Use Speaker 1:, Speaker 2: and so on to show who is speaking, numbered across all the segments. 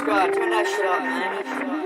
Speaker 1: Scott, turn that shit up, man.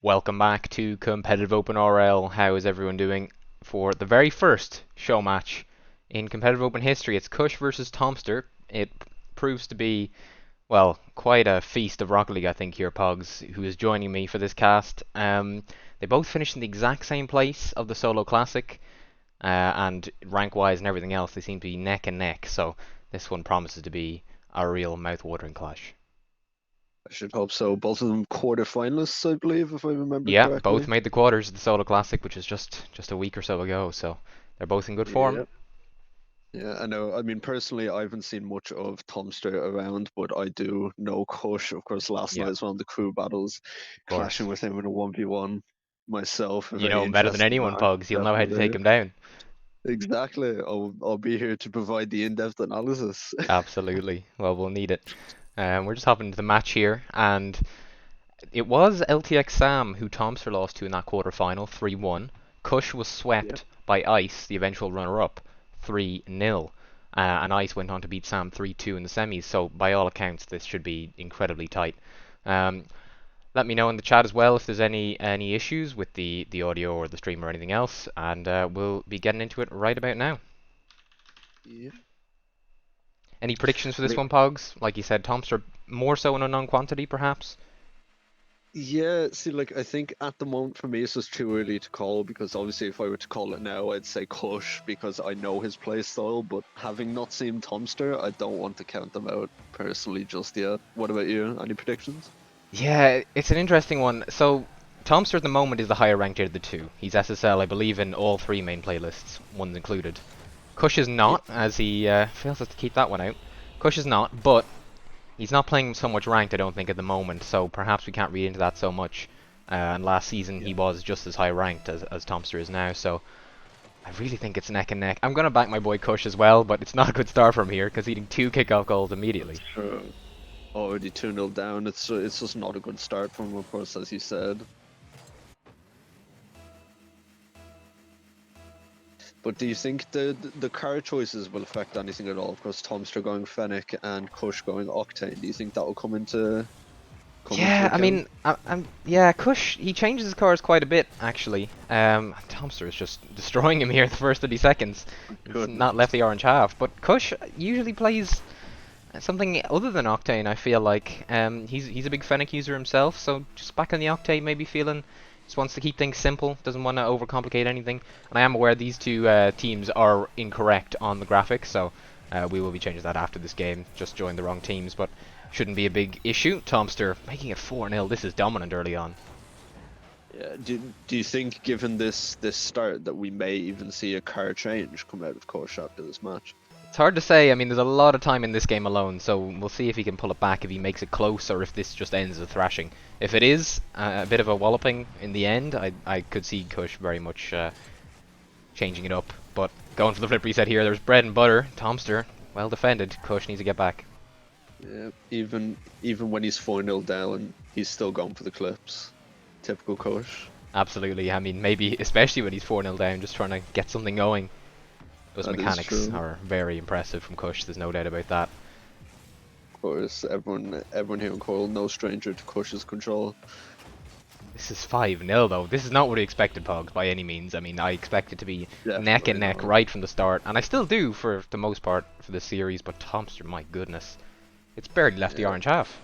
Speaker 2: Welcome back to Competitive Open RL. How is everyone doing for the very first show match in Competitive Open history? It's Kusch versus Tomster. It proves to be, well, quite a feast of Rocket League, I think, here, Poggs, who is joining me for this cast. They both finished in the exact same place of the Solo Classic, and rank-wise and everything else, they seem to be neck and neck, so this one promises to be a real mouth-watering clash.
Speaker 3: I should hope so. Both of them quarterfinalists, I believe, if I remember
Speaker 2: Yeah,
Speaker 3: correctly.
Speaker 2: both made the quarters of the Solo Classic, which is just a week or so ago, so they're both in good form.
Speaker 3: Yeah, I know. I mean, personally, I haven't seen much of Tomster around, but I do know Kusch. Of course, last night as well, the crew battles, clashing with him in a 1v1 myself.
Speaker 2: You know him better than anyone, Poggs. You'll know how to take him down.
Speaker 3: Exactly. I'll be here to provide the in-depth analysis.
Speaker 2: Absolutely. Well, we'll need it. We're just hopping into the match here, and it was LTX Sam who Tomster lost to in that quarterfinal, 3-1. Kusch was swept by Ice, the eventual runner-up, 3-0. And Ice went on to beat Sam 3-2 in the semis, so by all accounts this should be incredibly tight. Let me know in the chat as well if there's any issues with the audio or the stream or anything else, and we'll be getting into it right about now.
Speaker 3: Yeah.
Speaker 2: Any predictions for this one, Pogs? Like you said, Tomster more so in unknown quantity, perhaps?
Speaker 3: Yeah, see, like, I think at the moment for me it's just too early to call, because obviously if I were to call it now, I'd say Kusch, because I know his play style, but having not seen Tomster, I don't want to count them out personally just yet. What about you? Any predictions?
Speaker 2: Yeah, it's an interesting one. So, Tomster at the moment is the higher ranked of the two. He's SSL, I believe, in all three main playlists, ones included. Kusch is not, as he fails us to keep that one out. Kusch is not, but he's not playing so much ranked, I don't think, at the moment, so perhaps we can't read into that so much. And last season he was just as high ranked as Tomster is now, so I really think it's neck and neck. I'm going to back my boy Kusch as well, but it's not a good start from here, because eating 2 kickoff goals immediately.
Speaker 3: Sure. Already 2-0 down, it's just not a good start from him, of course, as you said. But do you think the card choices will affect anything at all? Of course, Tomster going Fennec and Kusch going Octane. Do you think that will come into?
Speaker 2: Yeah, I mean, yeah, Kusch, he changes his cards quite a bit actually. Tomster is just destroying him here the first 30 seconds. He's not left the orange half, but Kusch usually plays something other than Octane. I feel like he's a big Fennec user himself, so just back on the Octane, maybe feeling. Just wants to keep things simple, doesn't want to overcomplicate anything. And I am aware these two teams are incorrect on the graphics, so we will be changing that after this game. Just joined the wrong teams, but shouldn't be a big issue. Tomster making it 4-0. This is dominant early on.
Speaker 3: Yeah. Do you think, given this start, that we may even see a card change come out of Kusch after this match?
Speaker 2: It's hard to say. I mean, there's a lot of time in this game alone, so we'll see if he can pull it back, if he makes it close, or if this just ends as a thrashing. If it is a bit of a walloping in the end, I could see Kusch very much changing it up. But going for the flip reset here, there's bread and butter. Tomster, well defended. Kusch needs to get back.
Speaker 3: Yeah, even when he's 4-0 down, he's still going for the clips. Typical Kusch.
Speaker 2: Absolutely. I mean, maybe especially when he's 4-0 down, just trying to get something going. Those mechanics are very impressive from Kusch, there's no doubt about that.
Speaker 3: Of course, everyone here in CORL, no stranger to Kusch's control.
Speaker 2: This is 5-0 though. This is not what I expected, Pogs, by any means. I mean, I expect it to be neck and neck right from the start, and I still do for the most part for the series, but Tomster, my goodness. It's barely left the orange half.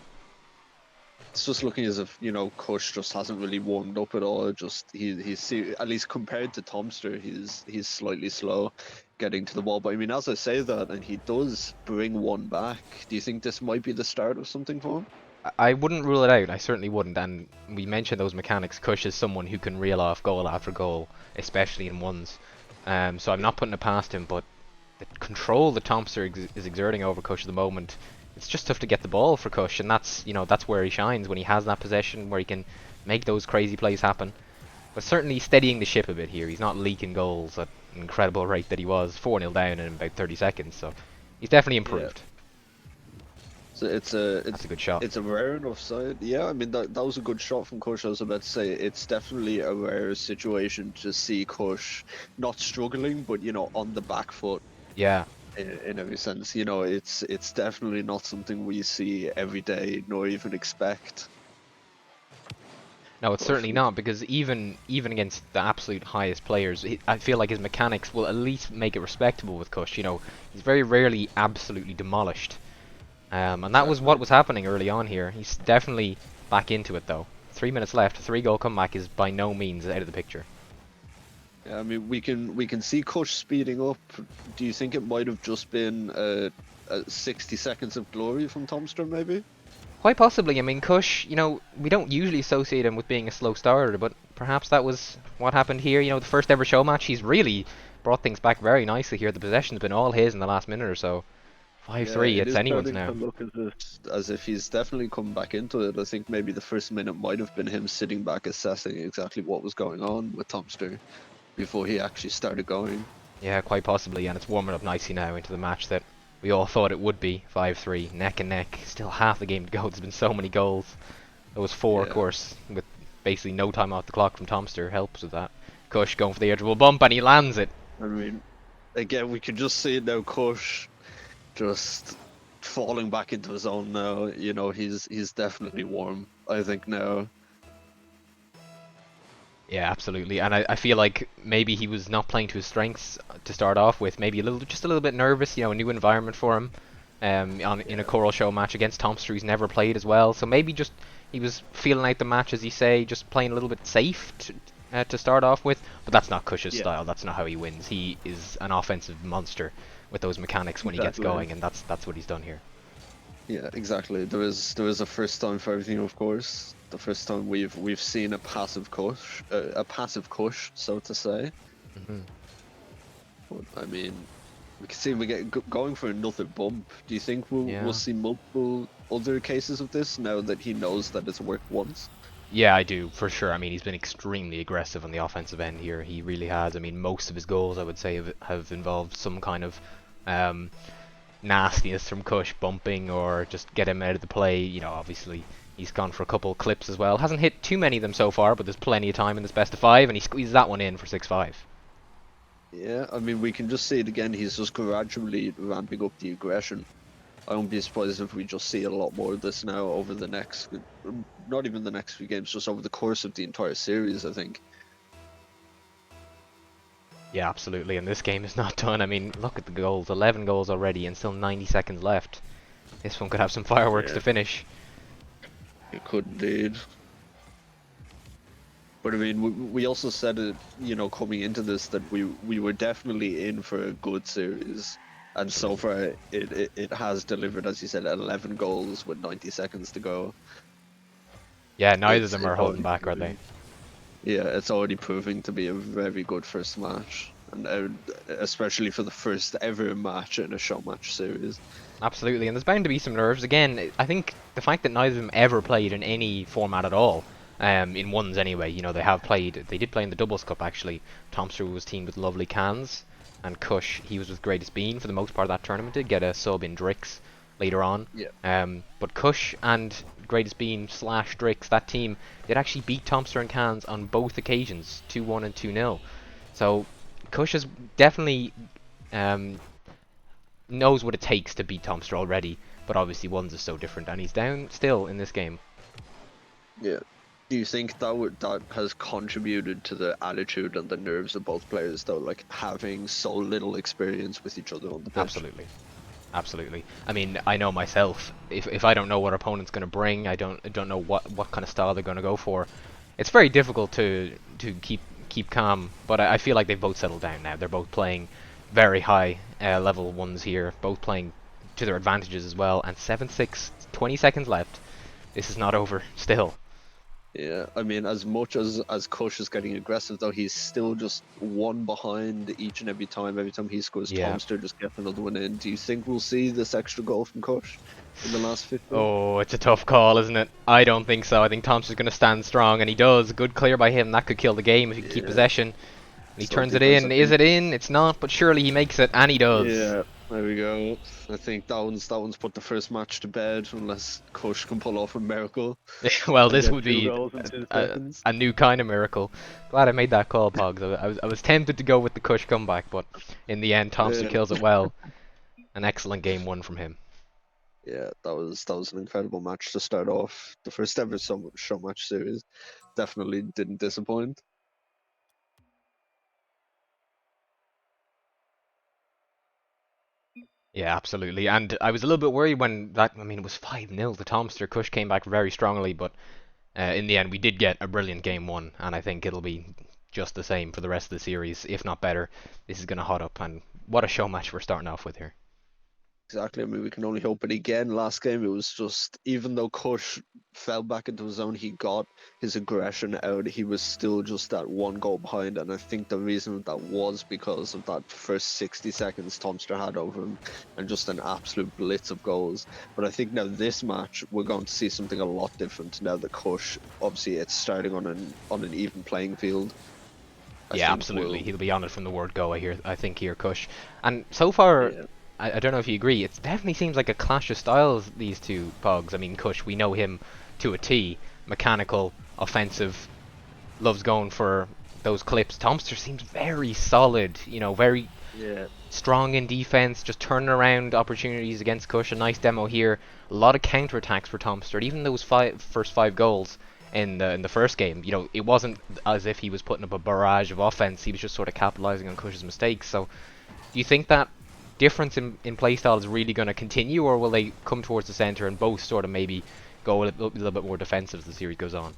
Speaker 3: It's just looking as if, you know, Kusch just hasn't really warmed up at all. Just he's at least compared to Tomster, he's slightly slow getting to the wall. But I mean, as I say that, and he does bring one back, do you think this might be the start of something for him?
Speaker 2: I wouldn't rule it out. I certainly wouldn't. And we mentioned those mechanics. Kusch is someone who can reel off goal after goal, especially in ones. So I'm not putting it past him, but the control that Tomster is exerting over Kusch at the moment, it's just tough to get the ball for Kusch, and that's where he shines, when he has that possession where he can make those crazy plays happen. But certainly steadying the ship a bit here. He's not leaking goals at an incredible rate that he was 4-0 down in about 30 seconds. So he's definitely improved.
Speaker 3: So
Speaker 2: That's a good shot.
Speaker 3: It's a rare enough side. Yeah, I mean that was a good shot from Kusch. I was about to say it's definitely a rare situation to see Kusch not struggling, but on the back foot.
Speaker 2: Yeah.
Speaker 3: In every sense, it's definitely not something we see every day, nor even expect.
Speaker 2: No, it's certainly not, because even against the absolute highest players, I feel like his mechanics will at least make it respectable with Kusch. He's very rarely absolutely demolished. And that was what was happening early on here. He's definitely back into it though. 3 minutes left. 3-goal comeback is by no means out of the picture.
Speaker 3: Yeah, I mean we can see Kusch speeding up. Do you think it might have just been 60 seconds of glory from Tomster, maybe?
Speaker 2: Quite possibly. I mean, Kusch, we don't usually associate him with being a slow starter, but perhaps that was what happened here. The first ever show match, he's really brought things back very nicely here. The possession's been all his in the last minute or so. 5-3, it's anyone's now.
Speaker 3: It is starting to look as if he's definitely come back into it. I think maybe the first minute might have been him sitting back assessing exactly what was going on with Tomster before he actually started going.
Speaker 2: Yeah, quite possibly, and it's warming up nicely now into the match that we all thought it would be. 5-3, neck and neck. Still half the game to go. There's been so many goals. There was 4, of course, with basically no time off the clock from Tomster. Helps with that. Kusch going for the air dribble bump, and he lands it.
Speaker 3: I mean, again, we can just see it now. Kusch just falling back into his own now. He's definitely warm, I think, now.
Speaker 2: Yeah, absolutely, and I feel like maybe he was not playing to his strengths to start off with. Maybe just a little bit nervous. A new environment for him. In a CORL Showmatch against Tomster, he's never played as well. So maybe just he was feeling out the match, as you say, just playing a little bit safe to start off with. But that's not Kusch's style. That's not how he wins. He is an offensive monster with those mechanics when he gets going, and that's what he's done here.
Speaker 3: Yeah, exactly. There is a first time for everything, of course. The first time we've seen a passive Kusch, so to say.
Speaker 2: Mm-hmm.
Speaker 3: But, I mean, we can see we get going for another bump. Do you think we'll see multiple other cases of this now that he knows that it's worked once?
Speaker 2: Yeah, I do, for sure. I mean, he's been extremely aggressive on the offensive end here. He really has. I mean, most of his goals, I would say, have involved some kind of nastiness from Kusch, bumping or just get him out of the play. Obviously, he's gone for a couple clips as well. Hasn't hit too many of them so far, but there's plenty of time in this best of 5, and he squeezes that one in for 6-5.
Speaker 3: Yeah, I mean, we can just see it again. He's just gradually ramping up the aggression. I won't be surprised if we just see a lot more of this now over the next, not even the next few games, just over the course of the entire series, I think.
Speaker 2: Yeah, absolutely, and this game is not done. I mean, look at the goals. 11 goals already and still 90 seconds left. This one could have some fireworks to finish.
Speaker 3: It could indeed. But I mean, we also said it, coming into this, that we were definitely in for a good series. And so far, it has delivered, as you said, 11 goals with 90 seconds to go.
Speaker 2: Yeah, neither of them are holding back, are they?
Speaker 3: Yeah, it's already proving to be a very good first match. And especially for the first ever match in a show match series.
Speaker 2: Absolutely, and there's bound to be some nerves. Again, I think the fact that neither of them ever played in any format at all, in ones anyway, they did play in the Doubles Cup actually. Tomster was teamed with Lovely Cans, and Kusch, he was with Greatest Bean for the most part of that tournament, did get a sub in Drix later on.
Speaker 3: Yeah.
Speaker 2: But Kusch and Greatest Bean / Drix, that team, did actually beat Tomster and Cans on both occasions, 2-1 and 2-0. So Kusch has definitely knows what it takes to beat Tomster already, but obviously ones is so different, and he's down still in this game.
Speaker 3: Yeah. Do you think that has contributed to the attitude and the nerves of both players, though, like having so little experience with each other on the pitch?
Speaker 2: Absolutely. I mean, I know myself. If I don't know what our opponent's going to bring, I don't know what kind of style they're going to go for. It's very difficult to keep calm. But I feel like they've both settled down now. They're both playing very high level ones here, both playing to their advantages as well. And 7-6, 20 seconds left. This is not over still.
Speaker 3: Yeah, I mean, as much as Kusch is getting aggressive, though, he's still just one behind each and every time. Every time he scores,
Speaker 2: Yeah.
Speaker 3: Tomster just gets another one in. Do you think we'll see this extra goal from Kusch in the last 50?
Speaker 2: Oh, it's a tough call, isn't it? I don't think so. I think Thompson's going to stand strong, and he does. Good clear by him. That could kill the game if he can keep
Speaker 3: Yeah,
Speaker 2: possession. And he turns
Speaker 3: slightly
Speaker 2: it
Speaker 3: because I
Speaker 2: in. Is
Speaker 3: think.
Speaker 2: it in? It's not, but surely he makes it, and he does.
Speaker 3: Yeah, there we go. I think that one's put the first match to bed, unless Kusch can pull off a miracle
Speaker 2: Well,
Speaker 3: and
Speaker 2: this
Speaker 3: get
Speaker 2: would
Speaker 3: two
Speaker 2: be
Speaker 3: goals in 2 seconds.
Speaker 2: a new kind of miracle. Glad I made that call, Pogs. I was tempted to go with the Kush comeback, but in the end, Thompson
Speaker 3: Yeah,
Speaker 2: kills it well. An excellent game one from him.
Speaker 3: yeah, that was an incredible match to start off the first ever show match series. Definitely didn't disappoint.
Speaker 2: Yeah, absolutely. And I was a little bit worried when that, I mean, it was 5-0 to Tomster. Kush came back very strongly, but in the end, we did get a brilliant game one, and I think it'll be just the same for the rest of the series, if not better. This is going to hot up, and what a show match we're starting off with here.
Speaker 3: Exactly. I mean, we can only hope. But again, last game it was just even though Kush fell back into his own, he got his aggression out. He was still just that one goal behind, and I think the reason that was because of that first 60 seconds Tomster had over him, and just an absolute blitz of goals. But I think now this match we're going to see something a lot different. Now that Kush, obviously, it's starting on an even playing field. I
Speaker 2: Yeah,
Speaker 3: think
Speaker 2: absolutely.
Speaker 3: will.
Speaker 2: He'll be on it from the word go. I think here, Kush. And so far,
Speaker 3: Yeah.
Speaker 2: I don't know if you agree. It definitely seems like a clash of styles. These two Pogs. I mean, Kush, we know him to a T. Mechanical, offensive, loves going for those clips. Tomster seems very solid. You know, very
Speaker 3: Yeah.
Speaker 2: strong in defense, just turning around opportunities against Kush. A nice demo here. A lot of counter attacks for Tomster. Even those first five goals in the first game, you know, it wasn't as if he was putting up a barrage of offense. He was just sort of capitalizing on Kush's mistakes. So, do you think that difference in playstyle is really going to continue, or will they come towards the center and both sort of maybe go a little bit more defensive as the series goes on?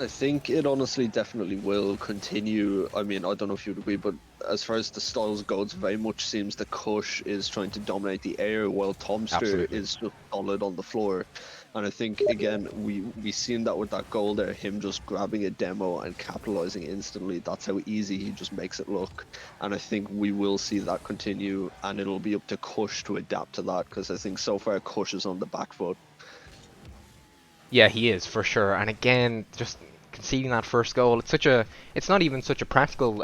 Speaker 3: I think it honestly definitely will continue. I mean, I don't know if you'd agree, but as far as the styles go, it very much seems that Kush is trying to dominate the air while Tomster
Speaker 2: Absolutely.
Speaker 3: is just solid on the floor. And I think again we seen that with that goal there, him just grabbing a demo and capitalizing instantly. That's how easy he just makes it look. And I think we will see that continue, and it'll be up to Kush to adapt to that because I think so far Kush is on the back foot.
Speaker 2: Yeah, he is for sure. And again, just conceding that first goal, it's not even such a practical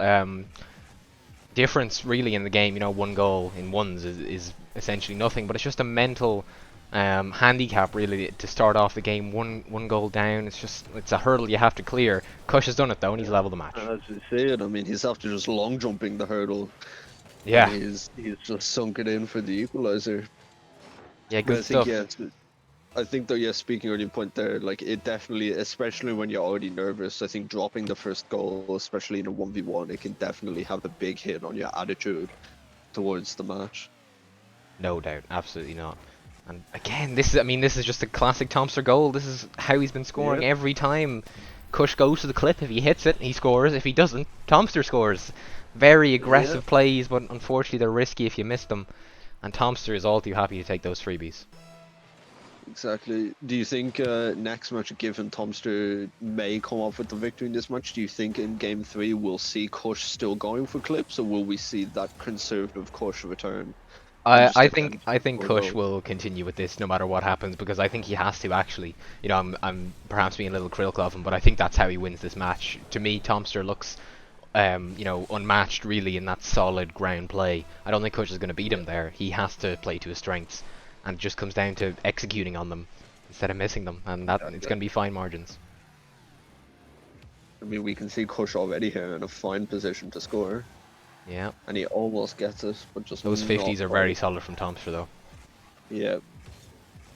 Speaker 2: difference really in the game. You know, one goal in ones is essentially nothing, but it's just a mental handicap really to start off the game. One goal down, it's a hurdle you have to clear. Kush has done it though, and he's leveled the match.
Speaker 3: And as you say it, I mean, he's after just long jumping the hurdle, and
Speaker 2: Yeah,
Speaker 3: he's just sunk it in for the equalizer.
Speaker 2: yeah,
Speaker 3: But
Speaker 2: good
Speaker 3: I think
Speaker 2: stuff.
Speaker 3: yeah, I think though yeah, speaking on your point there, like it definitely, especially when you're already nervous, I think dropping the first goal, especially in a 1v1, it can definitely have a big hit on your attitude towards the match.
Speaker 2: No doubt, absolutely not. And again, this is just a classic Tomster goal. This is how he's been
Speaker 3: Yeah,
Speaker 2: scoring every time. Kush goes to the clip. If he hits it, he scores. If he doesn't, Tomster scores. Very
Speaker 3: yeah,
Speaker 2: aggressive plays, but unfortunately they're risky if you miss them. And Tomster is all too happy to take those freebies.
Speaker 3: exactly. Do you think next match, given Tomster may come off with the victory in this match, do you think in game three we'll see Kush still going for clips, or will we see that conservative Kush return and
Speaker 2: I,
Speaker 3: just
Speaker 2: I think
Speaker 3: attempt
Speaker 2: I
Speaker 3: to
Speaker 2: think
Speaker 3: score
Speaker 2: Kush
Speaker 3: goals?
Speaker 2: will continue with this no matter what happens because I think he has to actually. You know, I'm perhaps being a little critical of him, but I think that's how he wins this match. To me, Tomster looks unmatched really in that solid ground play. I don't think Kush is going to beat him there. He has to play to his strengths, and it just comes down to executing on them instead of missing them, and that it's
Speaker 3: Exactly.
Speaker 2: going to be fine margins.
Speaker 3: I mean, we can see Kush already here in a fine position to score,
Speaker 2: Yeah,
Speaker 3: and he almost gets it, but just
Speaker 2: those
Speaker 3: not
Speaker 2: 50s are very
Speaker 3: quite.
Speaker 2: solid from Tomster though.
Speaker 3: Yeah,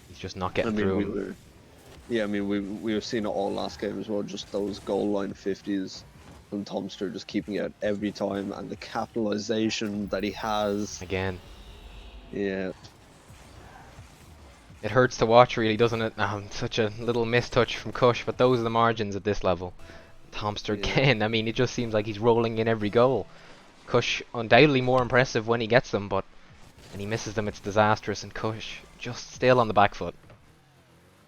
Speaker 2: He's just not
Speaker 3: I
Speaker 2: getting
Speaker 3: mean,
Speaker 2: through
Speaker 3: we
Speaker 2: him.
Speaker 3: were. Yeah, I mean, we were seeing it all last game as well. Just those goal line 50s from Tomster, just keeping it every time, and the capitalization that he has.
Speaker 2: Again,
Speaker 3: Yeah,
Speaker 2: it hurts to watch really, doesn't it? Such a little mistouch from Kush, but those are the margins at this level. Tomster
Speaker 3: yeah,
Speaker 2: again. I mean, it just seems like he's rolling in every goal. Kush undoubtedly more impressive when he gets them, but when he misses them, it's disastrous. And Kush just still on the back foot.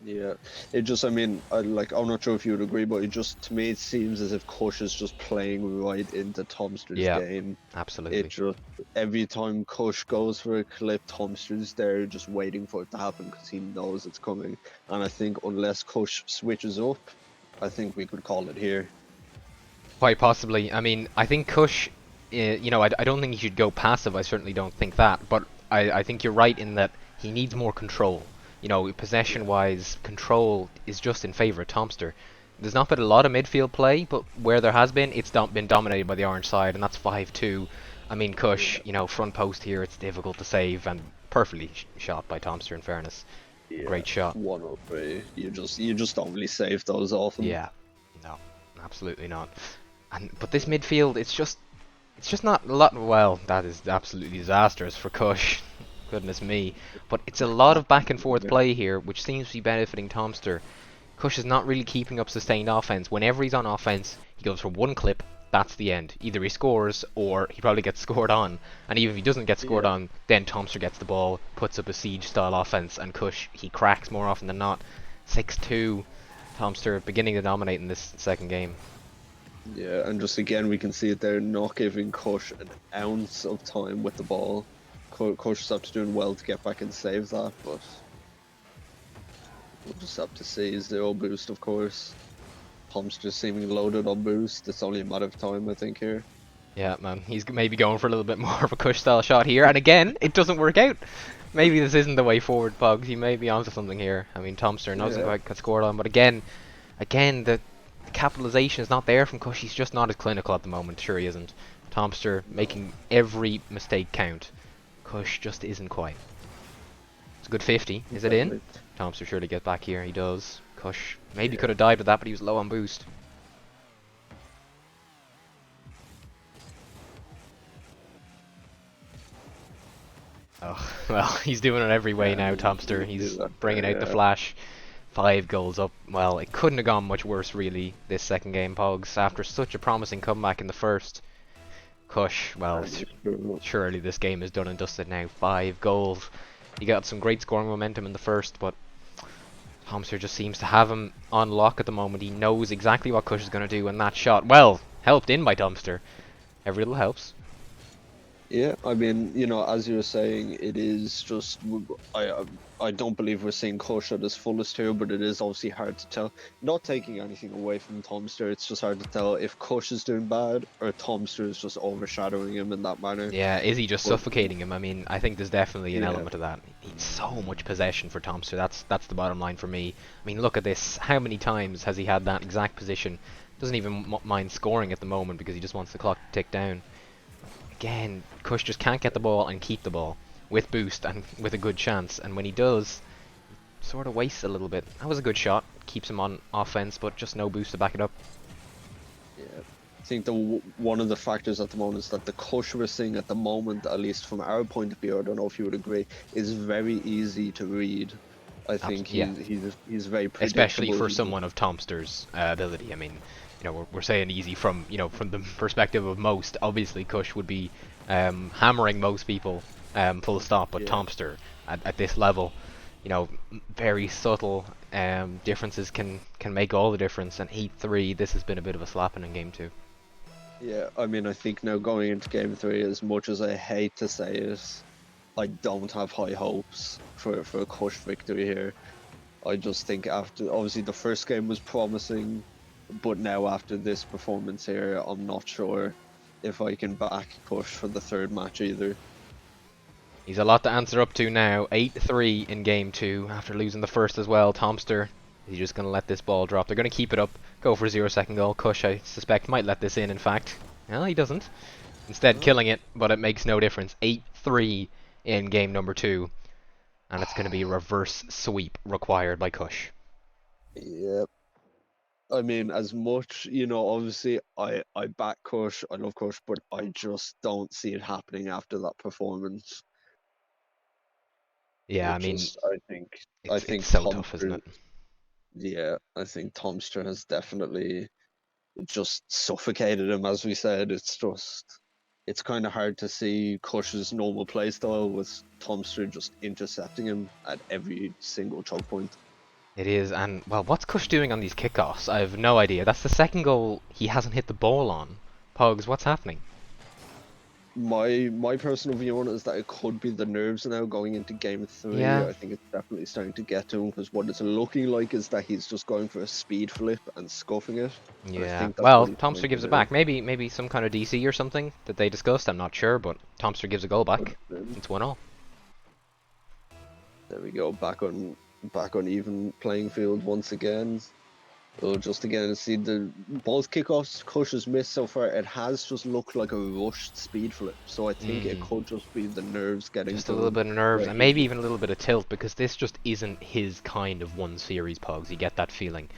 Speaker 3: Yeah, it just, I mean, I'm not sure if you would agree, but it just, to me, it seems as if Kusch is just playing right into Tomster's
Speaker 2: Yeah,
Speaker 3: game. It
Speaker 2: absolutely.
Speaker 3: just, every time Kusch goes for a clip, Tomster's there just waiting for it to happen because he knows it's coming. And I think unless Kusch switches up, I think we could call it here.
Speaker 2: Quite possibly. I mean, I think Kush, I don't think he should go passive. I certainly don't think that. But I think you're right in that he needs more control.
Speaker 3: Yeah.
Speaker 2: Possession-wise, control is just in favour of Tomster. There's not been a lot of midfield play, but where there has been, it's been dominated by the orange side, and that's 5-2. I mean, Kush,
Speaker 3: Yeah.
Speaker 2: front post here, it's difficult to save, and perfectly shot by Tomster, in fairness. A
Speaker 3: Yeah.
Speaker 2: great shot.
Speaker 3: 103. You just don't really save those often.
Speaker 2: Yeah. No, absolutely not. But this midfield, it's just not a lot. Well, that is absolutely disastrous for Kush. Goodness me. But it's a lot of back and forth play here, which seems to be benefiting Tomster. Kush is not really keeping up sustained offense. Whenever he's on offense, he goes for one clip. That's the end. Either he scores or he probably gets scored on. And even if he doesn't get scored
Speaker 3: Yeah.
Speaker 2: on, then Tomster gets the ball, puts up a siege style offense, and Kush, he cracks more often than not. 6-2. Tomster beginning to dominate in this second game.
Speaker 3: Yeah, and just again, we can see it there, not giving Kush an ounce of time with the ball. Kush is up to doing well to get back and save that, but we'll just have to see. Zero boost, of course. Tom's seeming loaded on boost. It's only a matter of time, I think, here.
Speaker 2: Yeah, man, he's maybe going for a little bit more of a Kush style shot here, and again, it doesn't work out. Maybe this isn't the way forward, Poggs. He may be onto something here. I mean, Tomster doesn't
Speaker 3: Yeah,
Speaker 2: quite get scored on, but again, the capitalization is not there from Kush. He's just not as clinical at the moment. Sure, he isn't. Tomster
Speaker 3: no,
Speaker 2: making every mistake count. Kush just isn't quite. It's a good 50. Is it in?
Speaker 3: exactly.
Speaker 2: Tomster surely get back here. He does. Kush maybe
Speaker 3: Yeah,
Speaker 2: could have died with that, but he was low on boost. Oh, well, he's doing it every way
Speaker 3: yeah,
Speaker 2: now, Tomster.
Speaker 3: you do
Speaker 2: He's
Speaker 3: that
Speaker 2: bringing out the
Speaker 3: there, yeah.
Speaker 2: flash. 5 goals up. Well, it couldn't have gone much worse, really, this second game, Pogs. After such a promising comeback in the first, Kush, well,
Speaker 3: And true.
Speaker 2: surely this game is done and dusted now. 5 goals. He got some great scoring momentum in the first, but Tomster just seems to have him on lock at the moment. He knows exactly what Kush is going to do, and that shot, well, helped in by Tomster. Every little helps.
Speaker 3: Yeah, I mean, as you were saying, it is just I don't believe we're seeing Kush at his fullest here, but it is obviously hard to tell. Not taking anything away from Tomster, it's just hard to tell if Kush is doing bad or Tomster is just overshadowing him in that manner.
Speaker 2: Yeah, is he just
Speaker 3: But
Speaker 2: suffocating him? I mean, I think there's definitely an
Speaker 3: yeah,
Speaker 2: element of that. He's so much possession for Tomster. That's the bottom line for me. I mean, look at this. How many times has he had that exact position? Doesn't even mind scoring at the moment because he just wants the clock to tick down. Again, Kush just can't get the ball and keep the ball with boost and with a good chance. And when he does, sort of wastes a little bit. That was a good shot. Keeps him on offense, but just no boost to back it up.
Speaker 3: yeah. I think one of the factors at the moment is that the Kush we're seeing at the moment, at least from our point of view, I don't know if you would agree, is very easy to read. I think
Speaker 2: Yeah.
Speaker 3: he's very
Speaker 2: Especially
Speaker 3: predictable.
Speaker 2: for someone of Tomster's ability. I mean, we're saying easy from from the perspective of most. Obviously, Kush would be hammering most people, full stop. But
Speaker 3: Yeah.
Speaker 2: Tomster at this level, very subtle differences can make all the difference. And 8-3, this has been a bit of a slapping in game two.
Speaker 3: Yeah, I mean, I think now going into game three, as much as I hate to say it, I don't have high hopes for a Kush victory here. I just think after, obviously, the first game was promising, but now after this performance here, I'm not sure if I can back Kush for the third match either.
Speaker 2: He's a lot to answer up to now. 8-3 in game two after losing the first as well. Tomster, is he just going to let this ball drop? They're going to keep it up, go for a 0 second goal. Kush, I suspect, might let this in fact. Well, he doesn't. Instead,
Speaker 3: Oh,
Speaker 2: killing it, but it makes no difference. 8-3 in game number two, and it's going to be a reverse sweep required by Kush.
Speaker 3: yeah. I mean, as much, obviously, I back Kush, I love Kush, but I just don't see it happening after that performance.
Speaker 2: Yeah, I
Speaker 3: It
Speaker 2: mean,
Speaker 3: just, I
Speaker 2: it's
Speaker 3: think
Speaker 2: so tough, isn't it?
Speaker 3: Yeah, I think Tomster has definitely just suffocated him, as we said. It's kind of hard to see Kush's normal play style with Tomster just intercepting him at every single choke point.
Speaker 2: It is, and well, what's Kusch doing on these kickoffs? I have no idea. That's the second goal he hasn't hit the ball on. Pogs, what's happening?
Speaker 3: My personal view on it is that it could be the nerves now going into game 3.
Speaker 2: Yeah,
Speaker 3: I think it's definitely starting to get to him, because what it's looking like is that he's just going for a speed flip and scuffing it. And I
Speaker 2: yeah.
Speaker 3: think that's
Speaker 2: Well,
Speaker 3: what he's
Speaker 2: Tomster
Speaker 3: trying to
Speaker 2: gives it
Speaker 3: do.
Speaker 2: back. Maybe some kind of DC or something that they discussed. I'm not sure, but Tomster gives a goal
Speaker 3: But
Speaker 2: back.
Speaker 3: then,
Speaker 2: It's 1-0.
Speaker 3: there we go, back on even playing field once again. Oh, just again, see the both kickoffs Kusch has missed so far. It has just looked like a rushed speed flip, so I think it
Speaker 2: Mm.
Speaker 3: could just be the nerves getting
Speaker 2: Just a
Speaker 3: to
Speaker 2: little
Speaker 3: him.
Speaker 2: bit of nerves,
Speaker 3: Where
Speaker 2: and
Speaker 3: he
Speaker 2: maybe
Speaker 3: just,
Speaker 2: even a little bit of tilt, because this just isn't his kind of one series, Pogs. You get that feeling.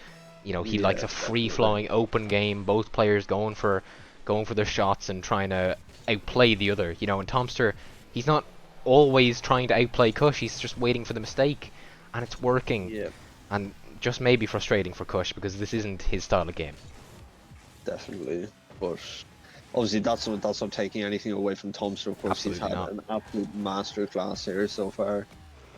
Speaker 2: He likes
Speaker 3: yeah,
Speaker 2: a
Speaker 3: definitely.
Speaker 2: free-flowing, open game. Both players going for their shots and trying to outplay the other. And Tomster, he's not always trying to outplay Kusch. He's just waiting for the mistake, and it's working.
Speaker 3: Yeah,
Speaker 2: And just maybe frustrating for Kusch because this isn't his style of game.
Speaker 3: definitely. But obviously, that's not taking anything away from Tomster. Of course, he's
Speaker 2: Absolutely
Speaker 3: had
Speaker 2: not.
Speaker 3: an absolute masterclass here so far.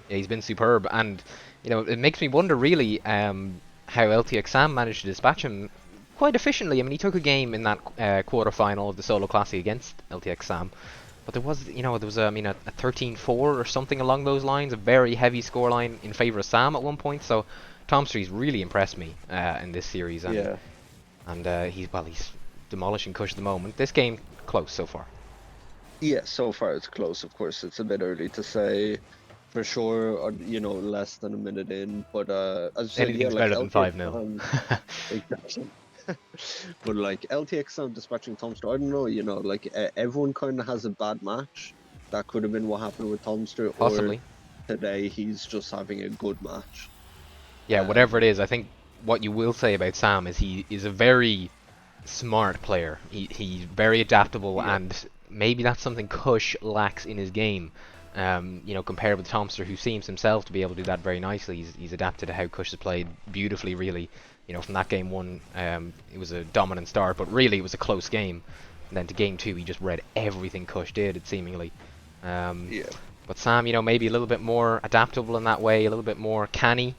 Speaker 2: Yeah, he's been superb, and it makes me wonder really how LTX Sam managed to dispatch him quite efficiently. I mean, he took a game in that quarter-final of the Solo Classic against LTX Sam, but there was a 13-4 or something along those lines, a very heavy scoreline in favor of Sam at one point. So Tomstre's really impressed me in this series, and
Speaker 3: Yeah,
Speaker 2: he's demolishing Kush at the moment. This game close so far.
Speaker 3: yeah. So far, it's close. Of course, it's a bit early to say for sure, or less than a minute in. But as I said, yeah,
Speaker 2: Anything's
Speaker 3: like
Speaker 2: better than
Speaker 3: LTX
Speaker 2: 5-0.
Speaker 3: exactly. But like LTX dispatching Tomster, I don't know, like everyone kind of has a bad match. That could have been what happened with Tomster, or
Speaker 2: Possibly.
Speaker 3: today he's just having a good match.
Speaker 2: Yeah, whatever it
Speaker 3: Um,
Speaker 2: is, I think what you will say about Sam is he is a very smart player. He's very adaptable,
Speaker 3: yeah,
Speaker 2: and maybe that's something Kush lacks in his game. Compared with Tomster, who seems himself to be able to do that very nicely. He's adapted to how Kush has played beautifully, really. From that game one, it was a dominant start, but really it was a close game. And then to game two, he just read everything Kush did, it seemingly. Um,
Speaker 3: yeah,
Speaker 2: but Sam, maybe a little bit more adaptable in that way, a little bit more canny,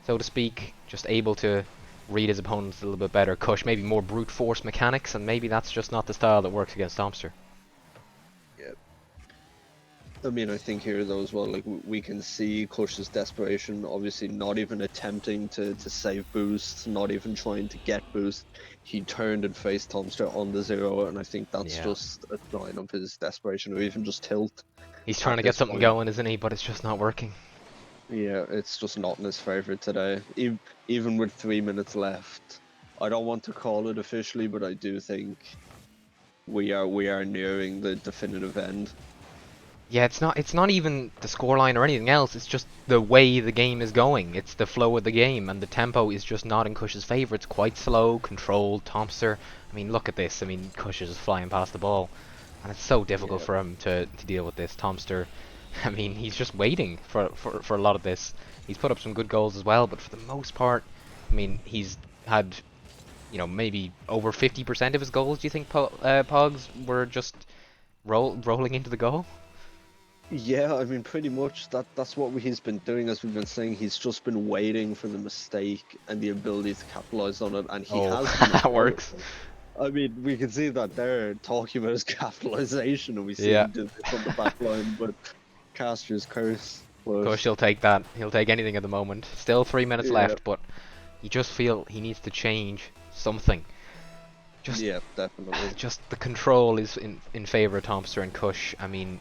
Speaker 2: so to speak, just able to read his opponents a little bit better. Kush maybe more brute force mechanics, and maybe that's just not the style that works against Tomster.
Speaker 3: yeah. I mean, I think here though as well, like we can see Kush's desperation, obviously not even attempting to save boosts, not even trying to get boost. He turned and faced Tomster on the 0, and I think that's
Speaker 2: Yeah.
Speaker 3: just a sign of his desperation, or even just tilt
Speaker 2: He's trying
Speaker 3: at
Speaker 2: to get
Speaker 3: this
Speaker 2: something
Speaker 3: point.
Speaker 2: going, isn't he? But it's just not working.
Speaker 3: Yeah, it's just not in his favor today. Even with 3 minutes left, I don't want to call it officially, but I do think we are nearing the definitive end.
Speaker 2: Yeah, it's not even the scoreline or anything else. It's just the way the game is going. It's the flow of the game, and the tempo is just not in Kush's favor. It's quite slow, controlled. Tomster, I mean, look at this. I mean, Kush is just flying past the ball, and it's so difficult
Speaker 3: Yeah,
Speaker 2: for him to deal with this. Tomster, I mean, he's just waiting for a lot of this. He's put up some good goals as well, but for the most part, I mean, he's had maybe over 50% of his goals. Do you think Pogs were just rolling into the goal?
Speaker 3: yeah. I mean, pretty much that's what he's been doing, as we've been saying. He's just been waiting for the mistake and the ability to capitalize on it, and he
Speaker 2: Oh,
Speaker 3: has been as
Speaker 2: that
Speaker 3: well.
Speaker 2: works.
Speaker 3: I mean, we can see that they're talking about his capitalization, and we see
Speaker 2: Yeah.
Speaker 3: him do this on the back line, but Caster's curse. But
Speaker 2: Kush, he'll take that. He'll take anything at the moment. Still 3 minutes
Speaker 3: yeah,
Speaker 2: left, but you just feel he needs to change something. Just,
Speaker 3: yeah, definitely.
Speaker 2: just the control is in favor of Tomster and Kush. I mean,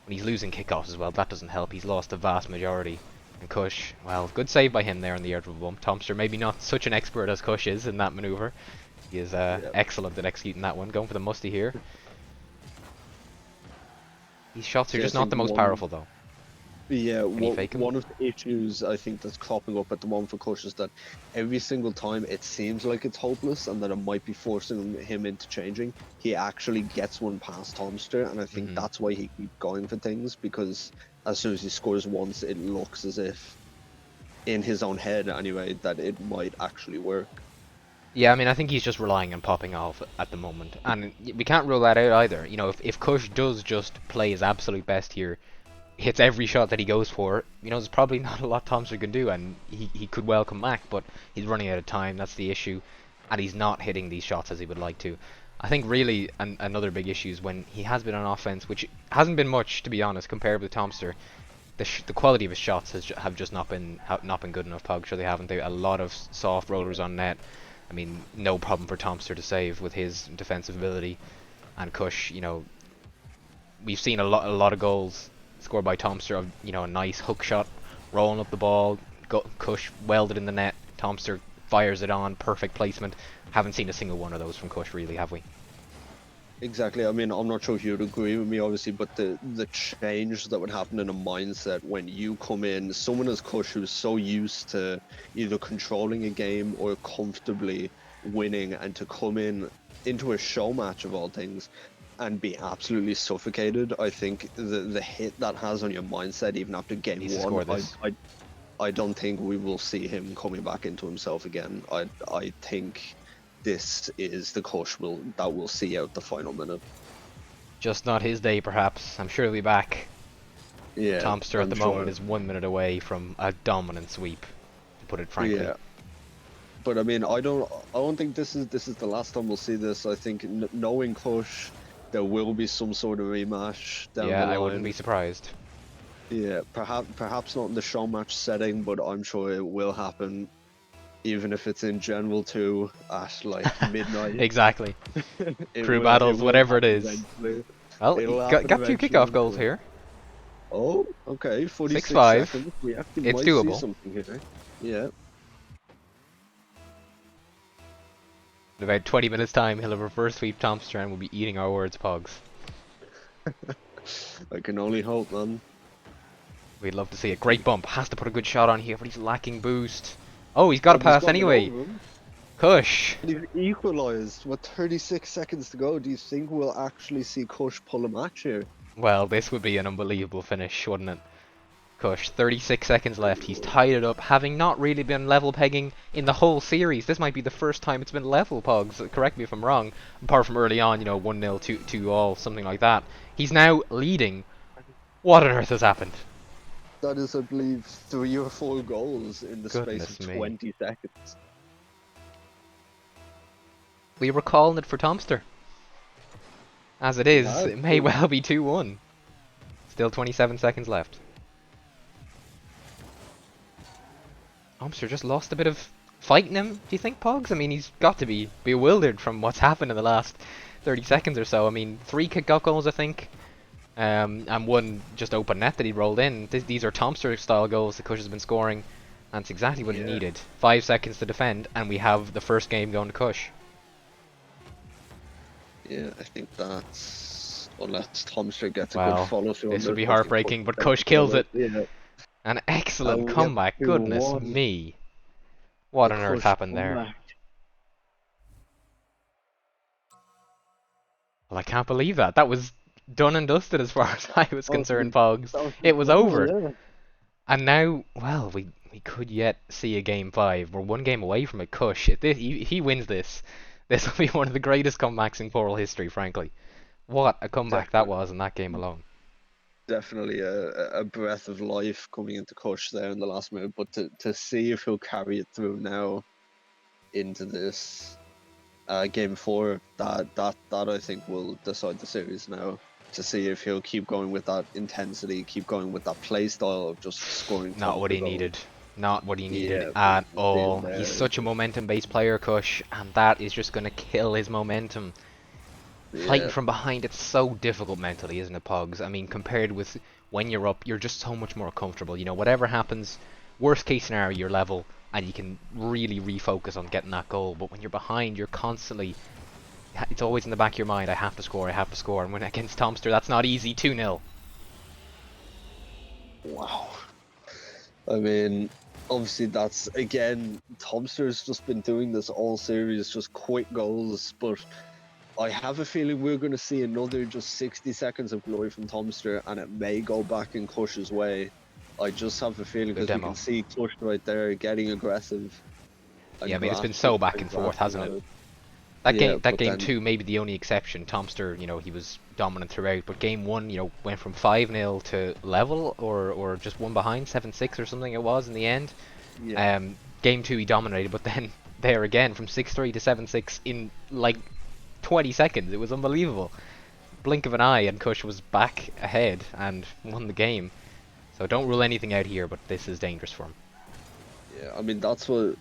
Speaker 2: when he's losing kickoffs as well, that doesn't help. He's lost the vast majority. And Kush, well, good save by him there in the air dribble bump. Tomster maybe not such an expert as Kush is in that maneuver. He is
Speaker 3: Yeah.
Speaker 2: excellent at executing that one. Going for the musty here. These shots are
Speaker 3: See, I
Speaker 2: just not
Speaker 3: think
Speaker 2: the most
Speaker 3: one.
Speaker 2: powerful though.
Speaker 3: Yeah,
Speaker 2: Can he fake him?
Speaker 3: one of the issues I think that's cropping up at the moment for Kush is that every single time it seems like it's hopeless and that it might be forcing him into changing, he actually gets one past Tomster, and I think
Speaker 2: Hmm.
Speaker 3: that's why he keeps going for things, because as soon as he scores once, it looks as if, in his own head anyway, that it might actually work.
Speaker 2: Yeah, I mean, I think he's just relying on popping off at the moment, and we can't rule that out either. If Kush does just play his absolute best here, hits every shot that he goes for, you know, there's probably not a lot Tomster can do, and he could well come back, but he's running out of time, that's the issue, and he's not hitting these shots as he would like to. I think really another big issue is when he has been on offense, which hasn't been much, to be honest, compared with Tomster. The quality of his shots have just not been good enough. Pog, sure they haven't. They a lot of soft rollers on net. I mean, no problem for Tomster to save with his defensive ability. And Kusch, you know, we've seen a lot of goals scored by Tomster of, you know, a nice hook shot, rolling up the ball, Kusch welded in the net. Tomster fires it on, perfect placement. Haven't seen a single one of those from Kusch, really, have we?
Speaker 3: Exactly. I mean, I'm not sure if you'd agree with me, obviously, but the change that would happen in a mindset when you come in, someone as Kusch who's so used to either controlling a game or comfortably winning, and to come into a show match of all things and be absolutely suffocated, I think the hit that has on your mindset, even after game one, I don't think we will see him coming back into himself again. I think this is the Kusch that will see out the final minute.
Speaker 2: Just not his day, perhaps. I'm sure he'll be back.
Speaker 3: Yeah,
Speaker 2: Tomster at the moment is 1 minute away from a dominant sweep, to put it frankly.
Speaker 3: Yeah. But I mean, I don't think this is the last time we'll see this. I think knowing Kusch, there will be some sort of rematch down the line.
Speaker 2: Yeah, I wouldn't be surprised.
Speaker 3: Yeah, perhaps not in the show match setting, but I'm sure it will happen. Even if it's in General 2 at like midnight.
Speaker 2: Exactly. Crew battles, whatever it is.
Speaker 3: Eventually.
Speaker 2: Well, got 2 kickoff goals here.
Speaker 3: Oh, okay. 46
Speaker 2: 6-5.
Speaker 3: seconds. We actually
Speaker 2: It's
Speaker 3: might
Speaker 2: doable.
Speaker 3: see something here. Yeah.
Speaker 2: In about 20 minutes time, he'll have reverse sweep Tomster and we'll be eating our words, Pogs.
Speaker 3: I can only hope, man.
Speaker 2: We'd love to see it. Great bump. Has to put a good shot on here, but he's lacking boost. Oh, he's got a pass anyway. Kusch.
Speaker 3: He's equalised with 36 seconds to go. Do you think we'll actually see Kusch pull a match here?
Speaker 2: Well, this would be an unbelievable finish, wouldn't it? Kusch, 36 seconds left. He's tied it up, having not really been level pegging in the whole series. This might be the first time it's been level, Pogs. Correct me if I'm wrong. Apart from early on, you know, 1-0, 2-all, something like that. He's now leading. What on earth has happened?
Speaker 3: That is, I believe, 3 or 4 goals in the
Speaker 2: Goodness
Speaker 3: space of
Speaker 2: me.
Speaker 3: 20 seconds.
Speaker 2: We were calling it for Tomster. As it is, it may well be 2-1. Still 27 seconds left. Tomster just lost a bit of fight in him, do you think, Pogs? I mean, he's got to be bewildered from what's happened in the last 30 seconds or so. I mean, 3 kick-off goals, I think. And 1 just open net that he rolled in. These are Tomster-style goals that Kusch has been scoring. And it's exactly what he needed. 5 seconds to defend, and we have the first game going to Kusch.
Speaker 3: Yeah, I think that's... Unless Tomster gets a
Speaker 2: Wow,
Speaker 3: good follow-through.
Speaker 2: this would be heartbreaking, but Kusch kills it.
Speaker 3: Yeah.
Speaker 2: An excellent comeback, goodness me. What on earth happened there? Well, I can't believe that. That was done and dusted as far as I was concerned, Pogs. It was over. And now, well, we could yet see a game 5. We're 1 game away from a Kusch. If he wins this, this will be one of the greatest comebacks in CORL history, frankly. What a comeback that was in that game alone.
Speaker 3: Definitely a breath of life coming into Kusch there in the last minute, but to see if he'll carry it through now into this game 4, that I think will decide the series now. To see if he'll keep going with that intensity, keep going with that play style of just scoring.
Speaker 2: Not what he needed. Not what he needed at all. He's such a momentum-based player, Kusch, and that is just going to kill his momentum. Fighting from behind, it's so difficult mentally, isn't it, Pogs? I mean, compared with when you're up, you're just so much more comfortable. You know, whatever happens, worst case scenario, you're level, and you can really refocus on getting that goal. But when you're behind, you're constantly... It's always in the back of your mind, I have to score, and when against Tomster, that's not easy, 2-0.
Speaker 3: Wow. I mean, obviously that's, again, Tomster's just been doing this all series, just quick goals, but I have a feeling we're going to see another just 60 seconds of glory from Tomster, and it may go back in Kusch's way. I just have a feeling, because we can see Kusch right there getting aggressive.
Speaker 2: Yeah, I mean, it's been so back and forth, hasn't it?
Speaker 3: Yeah,
Speaker 2: that
Speaker 3: but
Speaker 2: game
Speaker 3: then
Speaker 2: two may be the only exception. Tomster, he was dominant throughout, but game one, went from 5-0 to level or just one behind, 7-6 or something it was in the end.
Speaker 3: yeah,
Speaker 2: Game two he dominated, but then there again from 6-3 to 7-6 in like 20 seconds. It was unbelievable. Blink of an eye and Kusch was back ahead and won the game. So don't rule anything out here, but this is dangerous for him.
Speaker 3: yeah. I mean, that's what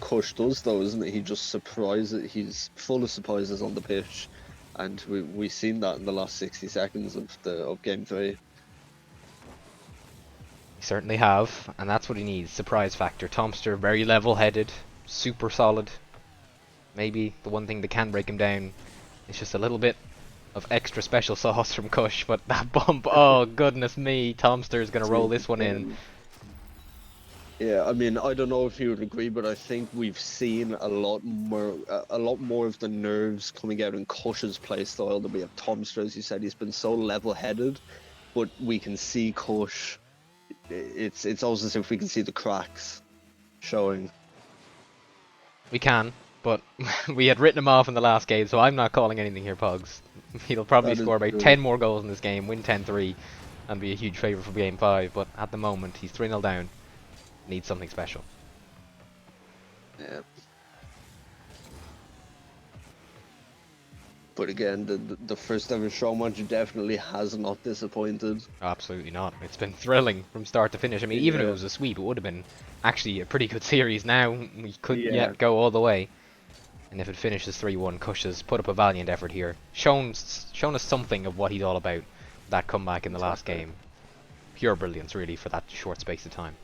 Speaker 3: Kush does, though, isn't it? He just surprises. He's full of surprises on the pitch, and we've seen that in the last 60 seconds of game three.
Speaker 2: We certainly have, and that's what he needs. Surprise factor. Tomster very level-headed, super solid. Maybe the one thing that can break him down is just a little bit of extra special sauce from Kush, but that bump, oh goodness me, Tomster is going to roll this one in.
Speaker 3: Yeah, I mean, I don't know if you would agree, but I think we've seen a lot more of the nerves coming out in Kush's play style than we have Tomster. As you said, he's been so level-headed, but we can see Kush. It's almost as if we can see the cracks showing.
Speaker 2: We can, but we had written him off in the last game, so I'm not calling anything here, Pogs. He'll probably
Speaker 3: That is
Speaker 2: score about
Speaker 3: true.
Speaker 2: 10 more goals in this game, win 10-3, and be a huge favourite for game 5, but at the moment, he's 3-0 down. Needs something special.
Speaker 3: Yeah. But again, the first ever Showmatch definitely has not disappointed.
Speaker 2: Absolutely not. It's been thrilling from start to finish. I mean, even if it
Speaker 3: Yeah.
Speaker 2: was a sweep, it would have been actually a pretty good series now. We couldn't
Speaker 3: Yeah.
Speaker 2: yet go all the way. And if it finishes 3-1, Kush has put up a valiant effort here. Shown us something of what he's all about. That comeback in the last
Speaker 3: Exactly.
Speaker 2: game. Pure brilliance, really, for that short space of time.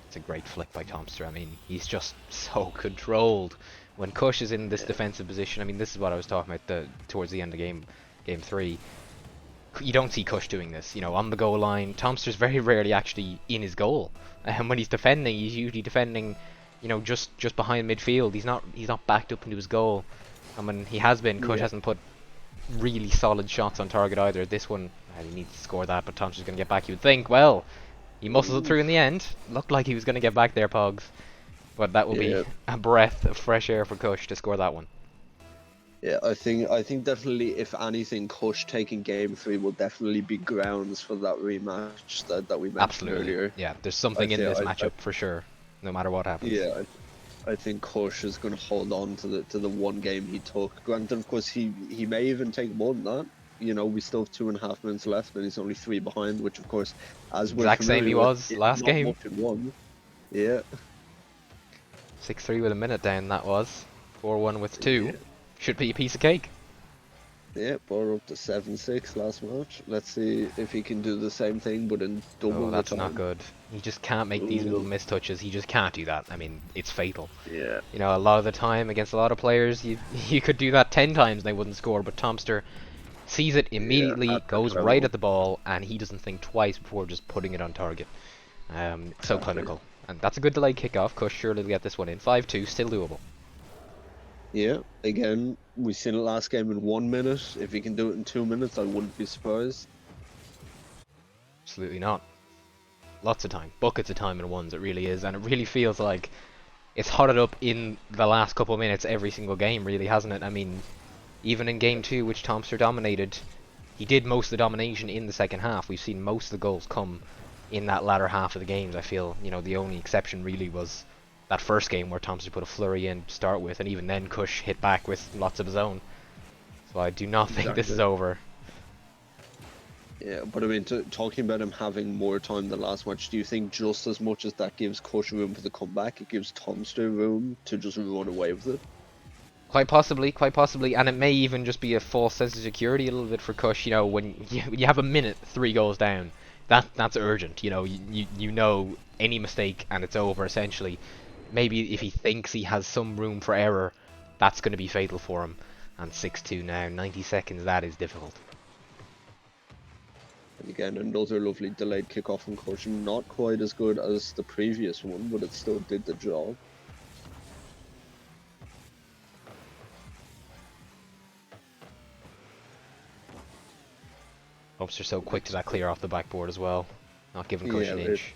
Speaker 2: It's a great flick by Tomster. I mean, he's just so controlled. When Kush is in this defensive position, I mean, this is what I was talking about towards the end of game 3. You don't see Kush doing this, on the goal line. Tomster's very rarely actually in his goal, and when he's defending, he's usually defending, just behind midfield. He's not backed up into his goal, and when he has been, Kush hasn't put really solid shots on target either. This one, he needs to score that, but Tomster's going to get back. You would think, well, he muscled it through in the end. Looked like he was going to get back there, Pogs, but that will be
Speaker 3: Yeah.
Speaker 2: a breath of fresh air for Kush to score that one.
Speaker 3: Yeah, I think definitely, if anything, Kush taking game 3 will definitely be grounds for that rematch that we mentioned
Speaker 2: Absolutely,
Speaker 3: earlier.
Speaker 2: yeah. There's something in
Speaker 3: Yeah,
Speaker 2: this matchup for sure, no matter what happens.
Speaker 3: Yeah, I think Kush is going to hold on to the one game he took. Granted, of course, he may even take more than that. We still have 2.5 minutes left, and he's only 3 behind, which, of course, as we're
Speaker 2: Exact same he
Speaker 3: familiar with,
Speaker 2: was
Speaker 3: is
Speaker 2: last
Speaker 3: not
Speaker 2: game.
Speaker 3: much in one. Yeah.
Speaker 2: 6-3 with a minute down, that was. 4-1 with 2.
Speaker 3: Yeah.
Speaker 2: Should be a piece of cake.
Speaker 3: Yeah, brought up to 7-6 last match. Let's see if he can do the same thing, but in double
Speaker 2: Oh,
Speaker 3: the
Speaker 2: that's
Speaker 3: time.
Speaker 2: not good. He just can't make these little mistouches. He just can't do that. I mean, it's fatal.
Speaker 3: Yeah.
Speaker 2: A lot of the time against a lot of players, you could do that 10 times and they wouldn't score, but Tomster sees it immediately,
Speaker 3: at that
Speaker 2: goes right
Speaker 3: level.
Speaker 2: at the ball, and he doesn't think twice before just putting it on target. So
Speaker 3: Exactly.
Speaker 2: clinical. And that's a good delayed kickoff. Kush surely will get this one in. 5-2, still doable.
Speaker 3: Yeah, again, we've seen it last game in 1 minute. If he can do it in 2 minutes, I wouldn't be surprised.
Speaker 2: Absolutely not. Lots of time. Buckets of time in ones, it really is. And it really feels like it's hotted up in the last couple of minutes every single game, really, hasn't it? I mean, even in game 2, which Tomster dominated, he did most of the domination in the second half. We've seen most of the goals come in that latter half of the games. I feel, the only exception really was that first game where Tomster put a flurry in to start with, and even then Kush hit back with lots of his own. So I do not think this is over.
Speaker 3: Yeah, but I mean, talking about him having more time than last match, do you think just as much as that gives Kush room for the comeback, it gives Tomster room to just run away with it?
Speaker 2: Quite possibly, and it may even just be a false sense of security a little bit for Kush. When you have a minute, 3 goals down, that's urgent. You know any mistake and it's over essentially. Maybe if he thinks he has some room for error, that's going to be fatal for him. And 6-2 now, 90 seconds. That is difficult.
Speaker 3: And again, another lovely delayed kickoff from Kush. Not quite as good as the previous one, but it still did the job.
Speaker 2: Tomster's so quick to that clear off the backboard as well, not giving Kush an inch.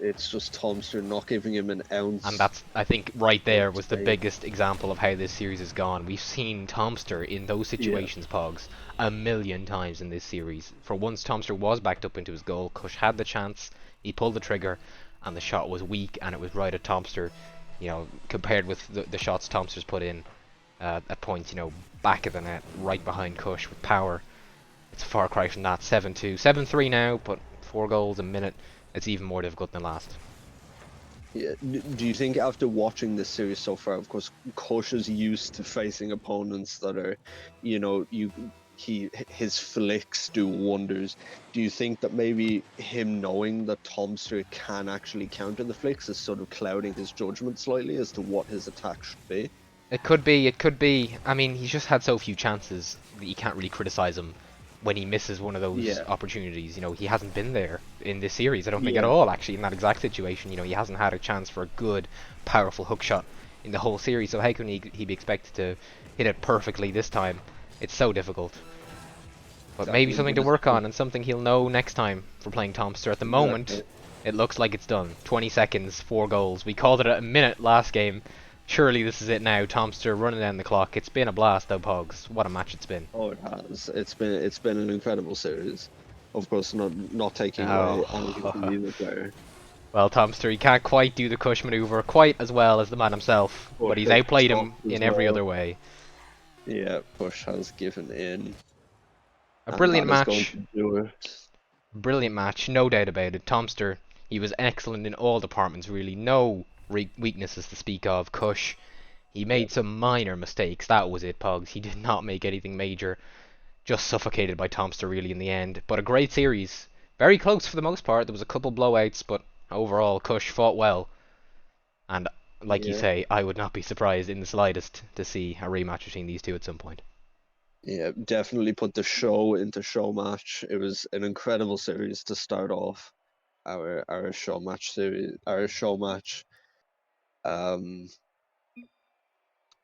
Speaker 3: it's just Tomster not giving him an
Speaker 2: And
Speaker 3: ounce
Speaker 2: that's, I think, right
Speaker 3: of
Speaker 2: there was the
Speaker 3: space.
Speaker 2: biggest example of how this series has gone. We've seen Tomster in those
Speaker 3: Yeah,
Speaker 2: situations, Pogs, a million times in this series. For once, Tomster was backed up into his goal. Kush had the chance, he pulled the trigger, and the shot was weak, and it was right at Tomster. You know, compared with the shots Tomster's put in at points, you know, back of the net, right behind Kush with power. It's a far cry from that. 7-2, 7-3 now, but 4 goals a minute. It's even more difficult than last.
Speaker 3: yeah. Do you think after watching this series so far, of course, Kosh is used to facing opponents that are, you know, his flicks do wonders. Do you think that maybe him knowing that Tomster can actually counter the flicks is sort of clouding his judgment slightly as to what his attack should be?
Speaker 2: It could be, it could be. I mean, he's just had so few chances that you can't really criticize him when he misses one of those
Speaker 3: Yeah,
Speaker 2: opportunities. You know, he hasn't been there in this series, I don't think at
Speaker 3: yeah,
Speaker 2: all, actually, in that exact situation. You know, he hasn't had a chance for a good, powerful hook shot in the whole series, so how can he be expected to hit it perfectly this time? It's so difficult. But maybe
Speaker 3: exactly.
Speaker 2: something
Speaker 3: But
Speaker 2: to
Speaker 3: it's
Speaker 2: work on and something he'll know next time for playing Tomster. At the moment,
Speaker 3: exactly.
Speaker 2: it looks like it's done. 20 seconds, 4 goals. We called it a minute last game. Surely this is it now. Tomster running down the clock. It's been a blast though, Pogs. What a match it's been.
Speaker 3: Oh, it has. It's been an incredible series. Of course, not taking away anything from
Speaker 2: Oh.
Speaker 3: either player.
Speaker 2: Well, Tomster, he can't quite do the Kush maneuver quite as well as the man himself, but
Speaker 3: Push
Speaker 2: he's
Speaker 3: has
Speaker 2: outplayed him
Speaker 3: sucked as
Speaker 2: in every
Speaker 3: well.
Speaker 2: other way.
Speaker 3: Yeah, Push has given in,
Speaker 2: A
Speaker 3: and
Speaker 2: brilliant
Speaker 3: that is going
Speaker 2: match.
Speaker 3: to do it.
Speaker 2: Brilliant match, no doubt about it. Tomster, he was excellent in all departments, really. No weaknesses to speak of. Kush, he
Speaker 3: Yeah,
Speaker 2: made some minor mistakes. That was it, Pogs. He did not make anything major. Just suffocated by Tomster, really, in the end. But a great series. Very close for the most part. There was a couple blowouts, but overall, Kush fought well. And like you
Speaker 3: yeah,
Speaker 2: say, I would not be surprised in the slightest to see a rematch between these two at some point.
Speaker 3: yeah. Definitely put the show into show match. It was an incredible series to start off our show match series, our show match um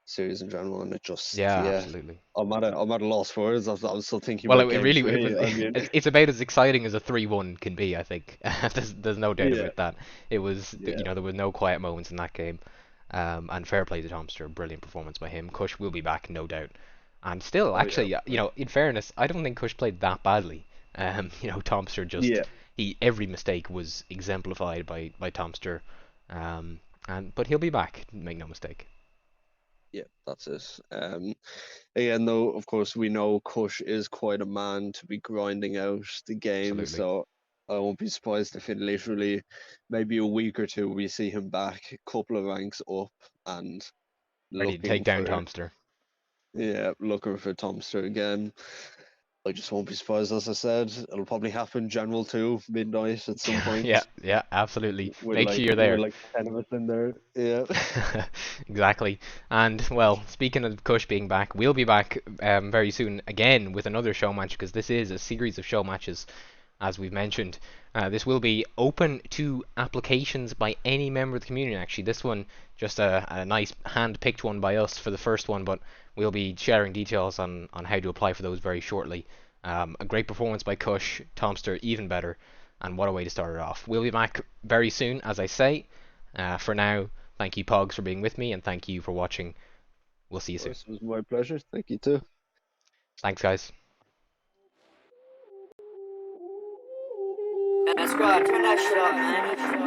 Speaker 3: series in general, and it just
Speaker 2: Yeah,
Speaker 3: yeah.
Speaker 2: absolutely.
Speaker 3: I'm at a loss for words. I'm still thinking
Speaker 2: Well,
Speaker 3: about
Speaker 2: it
Speaker 3: game
Speaker 2: really it
Speaker 3: three.
Speaker 2: was.
Speaker 3: I mean,
Speaker 2: It's about as exciting as a 3-1 can be. I think there's no doubt
Speaker 3: yeah,
Speaker 2: about that. It was, you
Speaker 3: yeah.
Speaker 2: know, there were no quiet moments in that game. And fair play to Tomster, brilliant performance by him. Kush will be back, no doubt. And still,
Speaker 3: Oh yeah,
Speaker 2: actually, you know, in fairness, I don't think Kush played that badly. You know, Tomster just
Speaker 3: yeah,
Speaker 2: he every mistake was exemplified by Tomster. Um, and but he'll be back, make no mistake.
Speaker 3: yeah. That's it. Again, though, of course, we know Kush is quite a man to be grinding out the game,
Speaker 2: Absolutely.
Speaker 3: so I won't be surprised if in literally maybe a week or two we see him back, a couple of ranks up, and
Speaker 2: Ready to take
Speaker 3: looking
Speaker 2: down
Speaker 3: for
Speaker 2: Tomster.
Speaker 3: looking for Tomster again. I just won't be surprised, as I said. It'll probably happen General 2 midnight at some
Speaker 2: Yeah,
Speaker 3: point
Speaker 2: yeah, absolutely.
Speaker 3: with
Speaker 2: Make sure
Speaker 3: like
Speaker 2: you're
Speaker 3: with
Speaker 2: there.
Speaker 3: like 10 of us in there. Yeah.
Speaker 2: Exactly. And well, speaking of Kush being back, we'll be back very soon again with another show match because this is a series of show matches, as we've mentioned. This will be open to applications by any member of the community. Actually, this one just a nice hand-picked one by us for the first one, but we'll be sharing details on how to apply for those very shortly. A great performance by Kush, Tomster even better, and what a way to start it off. We'll be back very soon, as I say. For now, thank you, Pogs, for being with me, and thank you for watching. We'll see you
Speaker 3: Of
Speaker 2: soon.
Speaker 3: course, it was my pleasure. Thank you too.
Speaker 2: Thanks, guys.
Speaker 1: And squad, turn that shit up, man.